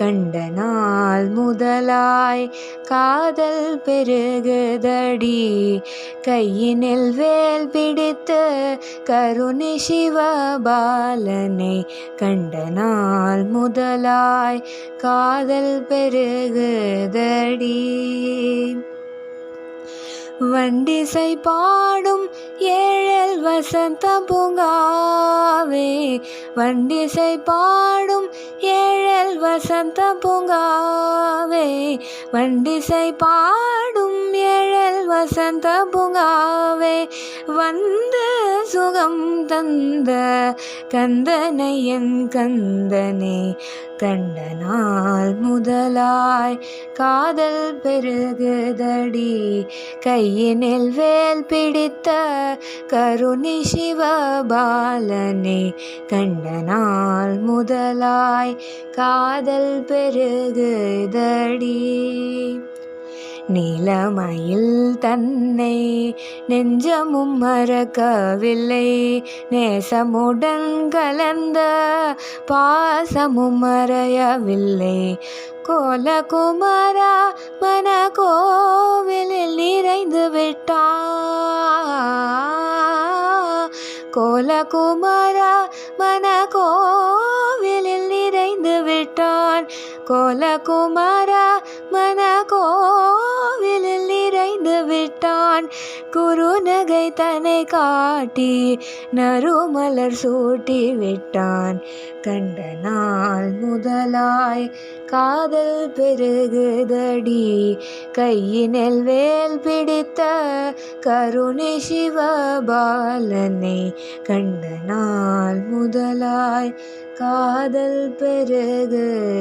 கண்ட நாள் முதலாய் காதல் பெருகுதடி. கையினில் வேல் பிடித்து கருணை சிவபாலனை கண்ட நாள் முதலாய் காதல் பெருகுதடி. வண்டிசை பாடும் ஏழல் வசந்த பூங்காவே, வண்டிசை பாடும் ஏழல் வசந்த பூங்காவே, வண்டிசை பாடும் ஏழல் வசந்த பூங்காவே, வந்து சுகம் தந்த கந்தனை என் கந்தனே கண்ட நாள் முதலாய் காதல் பெருகுதடி. கையினில் வேல் பிடித்த கருணை சிவபாலனை கண்ட நாள் முதலாய் காதல் பெருகுதடி. நீலமயில் தன்னை நெஞ்சமும் மறக்கவில்லை, நேசமுடன் கலந்த பாசமும் மறையவில்லை. கோலகுமாரா மன கோவிலில் நிறைந்து விட்டான், கோலகுமாரா மன கோவிலில் நிறைந்து விட்டான், கோலகுமாரா மன கோவிலில் நிறைந்து விட்டான். குறுநகை தன்னை காட்டி நறுமலர் சூட்டி விட்டான். கண்ட நாள் முதலாய் காதல் பெருகுதடி. கையினில் வேல் பிடித்த கருணை சிவபாலனை கண்ட நாள் முதலாய் காதல் பெருகுதடி.